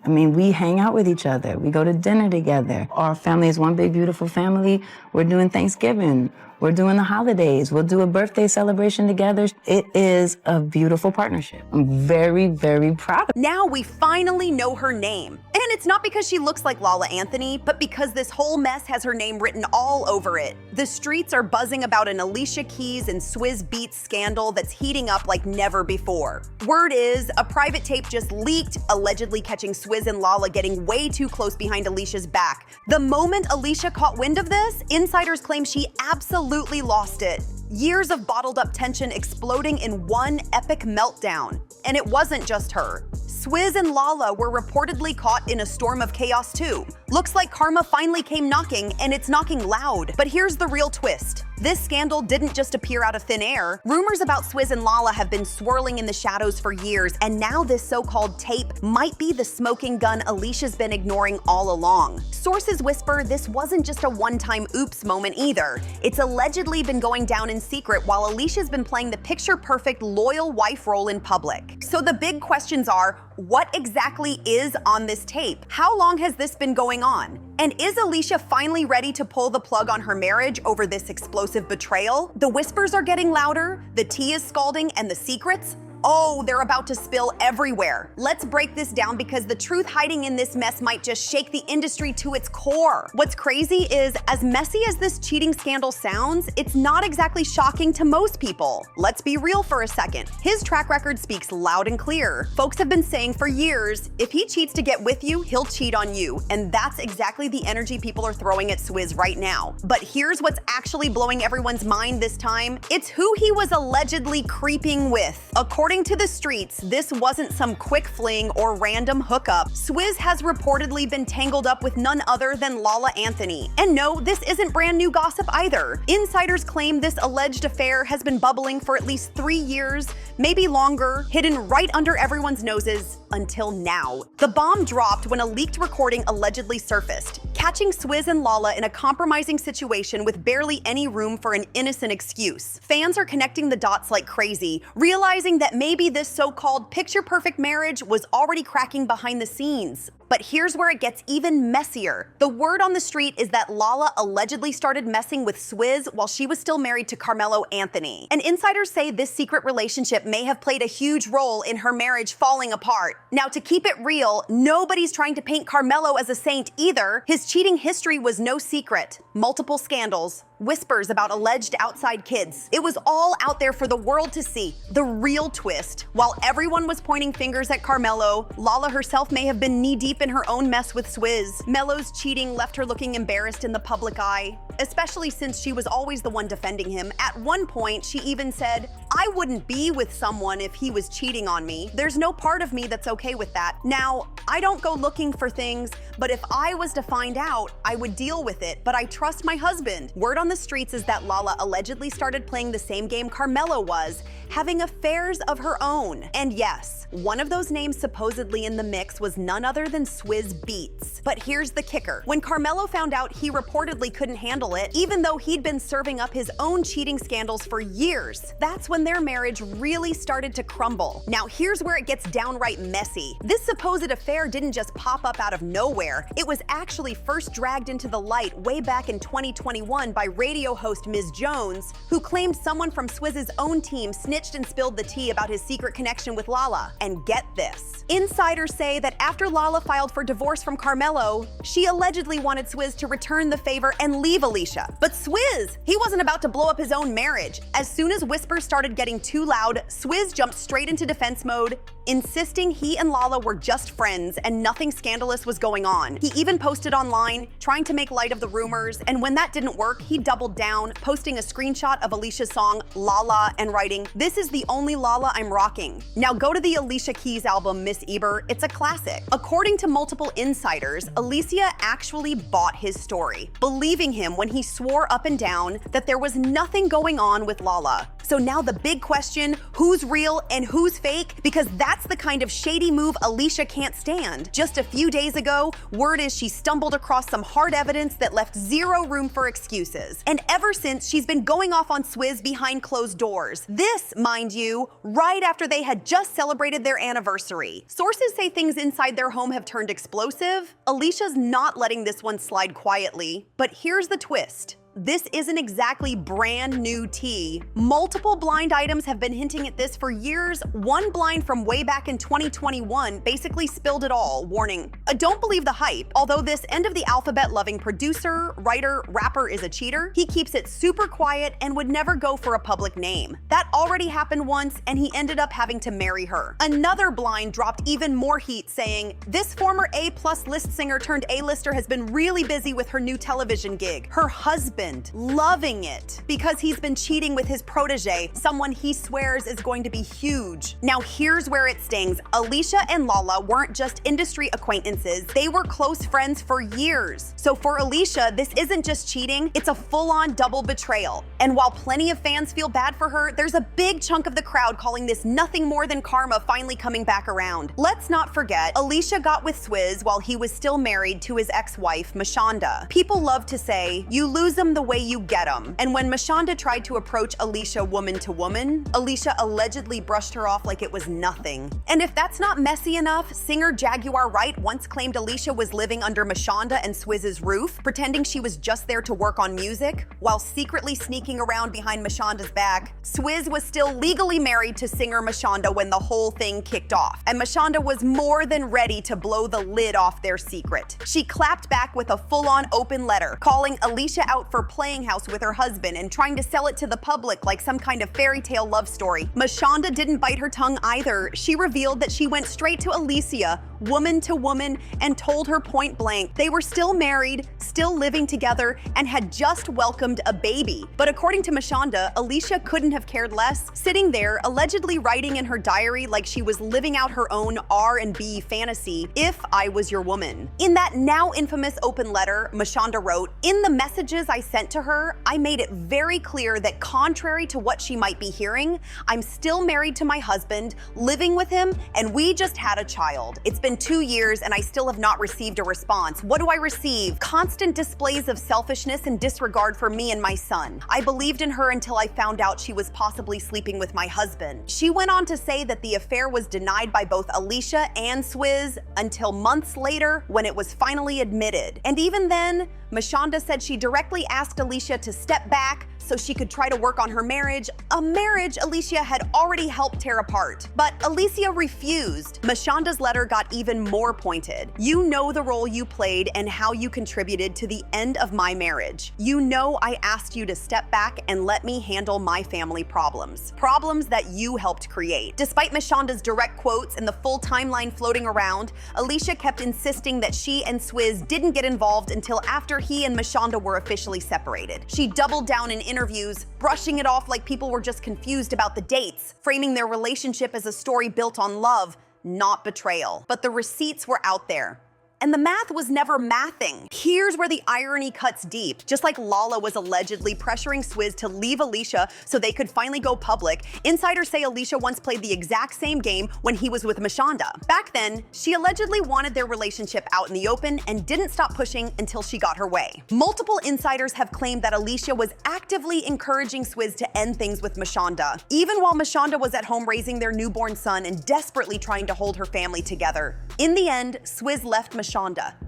I mean, we hang out with each other. We go to dinner together. Our family is one big, beautiful family. We're doing Thanksgiving. We're doing the holidays. We'll do a birthday celebration together. It is a beautiful partnership. I'm very, very proud of it. Now we finally know her name. And it's not because she looks like LaLa Anthony, but because this whole mess has her name written all over it. The streets are buzzing about an Alicia Keys and Swizz Beatz scandal that's heating up like never before. Word is, a private tape just leaked, allegedly catching Swizz and LaLa getting way too close behind Alicia's back. The moment Alicia caught wind of this, insiders claim she absolutely lost it. Years of bottled up tension exploding in one epic meltdown. And it wasn't just her. Swizz and LaLa were reportedly caught in a storm of chaos too. Looks like karma finally came knocking, and it's knocking loud. But here's the real twist. This scandal didn't just appear out of thin air. Rumors about Swizz and LaLa have been swirling in the shadows for years, and now this so-called tape might be the smoking gun Alicia's been ignoring all along. Sources whisper this wasn't just a one-time oops moment either. It's allegedly been going down in secret while Alicia's been playing the picture-perfect loyal wife role in public. So the big questions are, what exactly is on this tape? How long has this been going on? And is Alicia finally ready to pull the plug on her marriage over this explosive betrayal? The whispers are getting louder, the tea is scalding, and the secrets? Oh, they're about to spill everywhere. Let's break this down because the truth hiding in this mess might just shake the industry to its core. What's crazy is, as messy as this cheating scandal sounds, it's not exactly shocking to most people. Let's be real for a second. His track record speaks loud and clear. Folks have been saying for years, if he cheats to get with you, he'll cheat on you. And that's exactly the energy people are throwing at Swizz right now. But here's what's actually blowing everyone's mind this time. It's who he was allegedly creeping with. According to the streets, this wasn't some quick fling or random hookup. Swizz has reportedly been tangled up with none other than LaLa Anthony. And no, this isn't brand new gossip either. Insiders claim this alleged affair has been bubbling for at least 3 years, maybe longer, hidden right under everyone's noses until now. The bomb dropped when a leaked recording allegedly surfaced, catching Swizz and LaLa in a compromising situation with barely any room for an innocent excuse. Fans are connecting the dots like crazy, realizing that maybe this so-called picture-perfect marriage was already cracking behind the scenes. But here's where it gets even messier. The word on the street is that LaLa allegedly started messing with Swizz while she was still married to LaLa Anthony. And insiders say this secret relationship may have played a huge role in her marriage falling apart. Now, to keep it real, nobody's trying to paint Carmelo as a saint either. His cheating history was no secret. Multiple scandals, whispers about alleged outside kids. It was all out there for the world to see. The real twist, while everyone was pointing fingers at Carmelo, LaLa herself may have been knee-deep in her own mess with Swizz. Melo's cheating left her looking embarrassed in the public eye, especially since she was always the one defending him. At one point, she even said, "I wouldn't be with someone if he was cheating on me. There's no part of me that's okay with that." Now, I don't go looking for things, but if I was to find out, I would deal with it, but I trust my husband. Word on the streets is that LaLa allegedly started playing the same game Carmelo was, having affairs of her own. And yes, one of those names supposedly in the mix was none other than Swizz Beatz. But here's the kicker. When Carmelo found out he reportedly couldn't handle it, even though he'd been serving up his own cheating scandals for years, that's when their marriage really started to crumble. Now here's where it gets downright messy. This supposed affair didn't just pop up out of nowhere. It was actually first dragged into the light way back in 2021 by radio host Ms. Jones, who claimed someone from Swizz's own team snitched and spilled the tea about his secret connection with LaLa. And get this. Insiders say that after LaLa filed for divorce from Carmelo, she allegedly wanted Swizz to return the favor and leave Alicia. But Swizz, he wasn't about to blow up his own marriage. As soon as whispers started getting too loud, Swizz jumped straight into defense mode, insisting he and LaLa were just friends and nothing scandalous was going on. He even posted online, trying to make light of the rumors, and when that didn't work, he doubled down, posting a screenshot of Alicia's song, LaLa, and writing, "This is the only LaLa I'm rocking." Now go to the Alicia Keys album, Miss Eber, it's a classic. According to multiple insiders, Alicia actually bought his story, believing him when he swore up and down that there was nothing going on with LaLa. So now the big question, who's real and who's fake? Because that That's the kind of shady move Alicia can't stand. Just a few days ago, word is she stumbled across some hard evidence that left zero room for excuses. And ever since, she's been going off on Swizz behind closed doors. This, mind you, right after they had just celebrated their anniversary. Sources say things inside their home have turned explosive. Alicia's not letting this one slide quietly. But here's the twist. This isn't exactly brand new tea. Multiple blind items have been hinting at this for years. One blind from way back in 2021 basically spilled it all. Warning, don't believe the hype. Although this end of the alphabet loving producer, writer, rapper is a cheater, he keeps it super quiet and would never go for a public name. That already happened once and he ended up having to marry her. Another blind dropped even more heat saying, this former A+ list singer turned A-lister has been really busy with her new television gig. Her husband loving it because he's been cheating with his protege, someone he swears is going to be huge. Now here's where it stings. Alicia and LaLa weren't just industry acquaintances, they were close friends for years. So for Alicia, this isn't just cheating, it's a full-on double betrayal. And while plenty of fans feel bad for her, there's a big chunk of the crowd calling this nothing more than karma finally coming back around. Let's not forget, Alicia got with Swizz while he was still married to his ex-wife, Mashonda. People love to say, you lose them the way you get them. And when Mashonda tried to approach Alicia woman to woman, Alicia allegedly brushed her off like it was nothing. And if that's not messy enough, singer Jaguar Wright once claimed Alicia was living under Mashonda and Swizz's roof, pretending she was just there to work on music, while secretly sneaking around behind Mashonda's back. Swizz was still legally married to singer Mashonda when the whole thing kicked off, and Mashonda was more than ready to blow the lid off their secret. She clapped back with a full-on open letter, calling Alicia out for playing house with her husband and trying to sell it to the public like some kind of fairy tale love story. Mashonda didn't bite her tongue either. She revealed that she went straight to Alicia, woman to woman, and told her point blank they were still married, still living together, and had just welcomed a baby. But according to Mashonda, Alicia couldn't have cared less, sitting there allegedly writing in her diary like she was living out her own R&B fantasy, if I was your woman. In that now infamous open letter, Mashonda wrote, in the messages I sent to her, I made it very clear that contrary to what she might be hearing, I'm still married to my husband, living with him, and we just had a child. It's been 2 years and I still have not received a response. What do I receive? Constant displays of selfishness and disregard for me and my son. I believed in her until I found out she was possibly sleeping with my husband. She went on to say that the affair was denied by both Alicia and Swizz until months later when it was finally admitted. And even then, Mashonda said she directly asked Alicia to step back so she could try to work on her marriage, a marriage Alicia had already helped tear apart. But Alicia refused. Mashonda's letter got even more pointed. You know the role you played and how you contributed to the end of my marriage. You know I asked you to step back and let me handle my family problems. Problems that you helped create. Despite Mashonda's direct quotes and the full timeline floating around, Alicia kept insisting that she and Swizz didn't get involved until after he and Mashonda were officially separated. She doubled down in interviews, brushing it off like people were just confused about the dates, framing their relationship as a story built on love, not betrayal. But the receipts were out there. And the math was never mathing. Here's where the irony cuts deep. Just like LaLa was allegedly pressuring Swizz to leave Alicia so they could finally go public, insiders say Alicia once played the exact same game when he was with Mashonda. Back then, she allegedly wanted their relationship out in the open and didn't stop pushing until she got her way. Multiple insiders have claimed that Alicia was actively encouraging Swizz to end things with Mashonda, even while Mashonda was at home raising their newborn son and desperately trying to hold her family together. In the end, Swizz left Mashonda,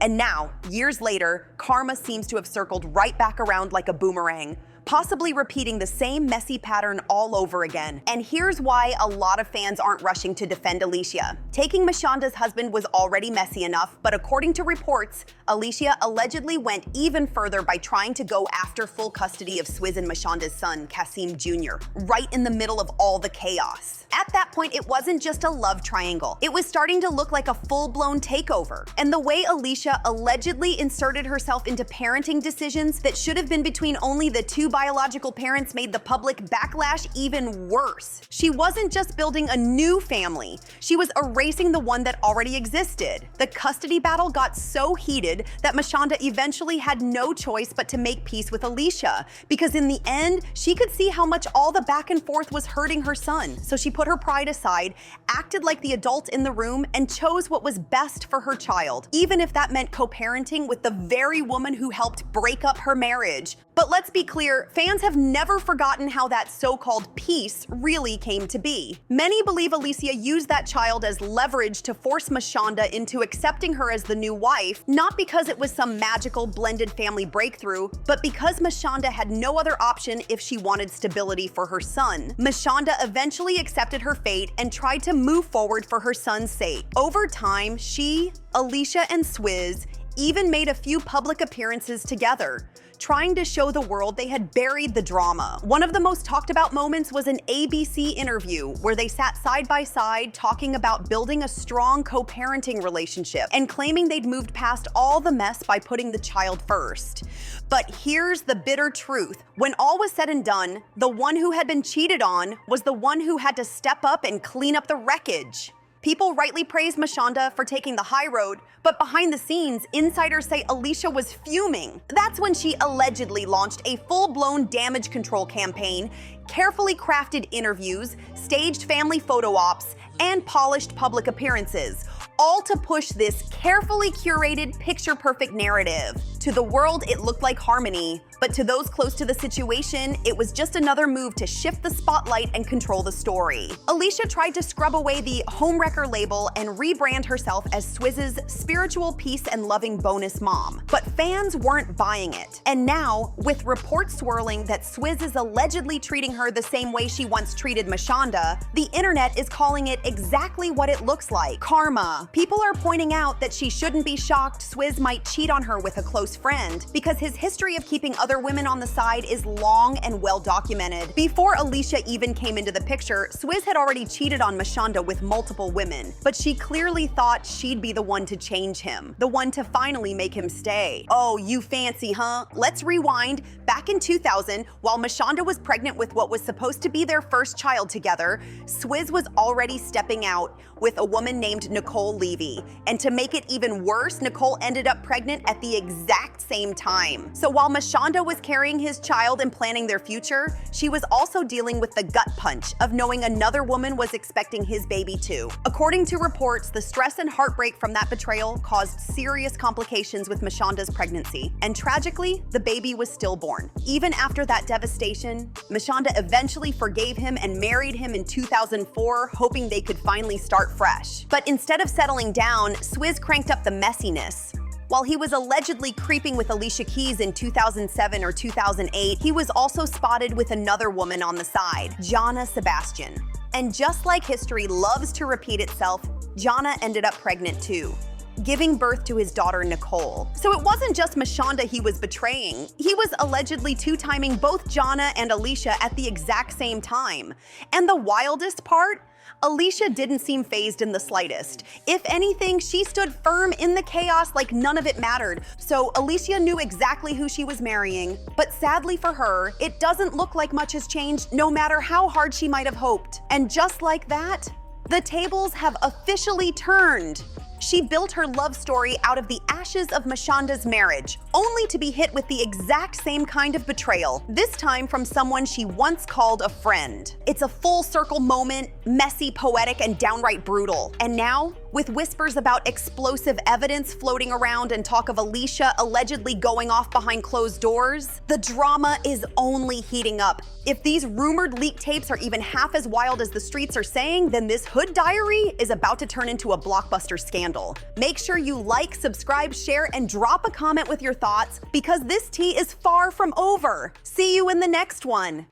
and now, years later, karma seems to have circled right back around like a boomerang, possibly repeating the same messy pattern all over again. And here's why a lot of fans aren't rushing to defend Alicia. Taking Mashonda's husband was already messy enough, but according to reports, Alicia allegedly went even further by trying to go after full custody of Swizz and Mashonda's son, Kasim Jr., right in the middle of all the chaos. At that point, it wasn't just a love triangle. It was starting to look like a full-blown takeover. And the way Alicia allegedly inserted herself into parenting decisions that should have been between only the 2 biological parents made the public backlash even worse. She wasn't just building a new family, she was erasing the one that already existed. The custody battle got so heated that Mashonda eventually had no choice but to make peace with Alicia, because in the end, she could see how much all the back and forth was hurting her son. So she put her pride aside, acted like the adult in the room, and chose what was best for her child, even if that meant co-parenting with the very woman who helped break up her marriage. But let's be clear, fans have never forgotten how that so-called peace really came to be. Many believe Alicia used that child as leverage to force Mashonda into accepting her as the new wife, not because it was some magical blended family breakthrough, but because Mashonda had no other option if she wanted stability for her son. Mashonda eventually accepted her fate and tried to move forward for her son's sake. Over time, she, Alicia, and Swizz even made a few public appearances together, trying to show the world they had buried the drama. One of the most talked about moments was an ABC interview where they sat side by side talking about building a strong co-parenting relationship and claiming they'd moved past all the mess by putting the child first. But here's the bitter truth. When all was said and done, the one who had been cheated on was the one who had to step up and clean up the wreckage. People rightly praised Mashonda for taking the high road, but behind the scenes, insiders say Alicia was fuming. That's when she allegedly launched a full-blown damage control campaign, carefully crafted interviews, staged family photo ops, and polished public appearances, all to push this carefully curated, picture-perfect narrative. To the world, it looked like harmony, but to those close to the situation, it was just another move to shift the spotlight and control the story. Alicia tried to scrub away the homewrecker label and rebrand herself as Swizz's spiritual peace and loving bonus mom, but fans weren't buying it. And now, with reports swirling that Swizz is allegedly treating her the same way she once treated Mashonda, the internet is calling it exactly what it looks like: karma. People are pointing out that she shouldn't be shocked Swizz might cheat on her with a close friend, because his history of keeping other women on the side is long and well documented. Before Alicia even came into the picture, Swizz had already cheated on Mashonda with multiple women, but she clearly thought she'd be the one to change him, the one to finally make him stay. Oh, you fancy, huh? Let's rewind. Back in 2000, while Mashonda was pregnant with what was supposed to be their first child together, Swizz was already stepping out with a woman named Nicole Levy. And to make it even worse, Nicole ended up pregnant at the exact same time. So while Mashonda was carrying his child and planning their future, she was also dealing with the gut punch of knowing another woman was expecting his baby too. According to reports, the stress and heartbreak from that betrayal caused serious complications with Mashonda's pregnancy. And tragically, the baby was stillborn. Even after that devastation, Mashonda eventually forgave him and married him in 2004, hoping they could finally start fresh. But instead of settling down, Swizz cranked up the messiness. While he was allegedly creeping with Alicia Keys in 2007 or 2008, he was also spotted with another woman on the side, Jana Sebastian. And just like history loves to repeat itself, Jana ended up pregnant too, giving birth to his daughter Nicole. So it wasn't just Mashonda he was betraying. He was allegedly two-timing both Jana and Alicia at the exact same time. And the wildest part? Alicia didn't seem fazed in the slightest. If anything, she stood firm in the chaos like none of it mattered. So Alicia knew exactly who she was marrying, but sadly for her, it doesn't look like much has changed no matter how hard she might have hoped. And just like that, the tables have officially turned. She built her love story out of the ashes of Mashonda's marriage, only to be hit with the exact same kind of betrayal, this time from someone she once called a friend. It's a full circle moment, messy, poetic, and downright brutal. And now, with whispers about explosive evidence floating around and talk of Alicia allegedly going off behind closed doors, the drama is only heating up. If these rumored leaked tapes are even half as wild as the streets are saying, then this Hood Diary is about to turn into a blockbuster scandal. Make sure you like, subscribe, share, and drop a comment with your thoughts, because this tea is far from over. See you in the next one.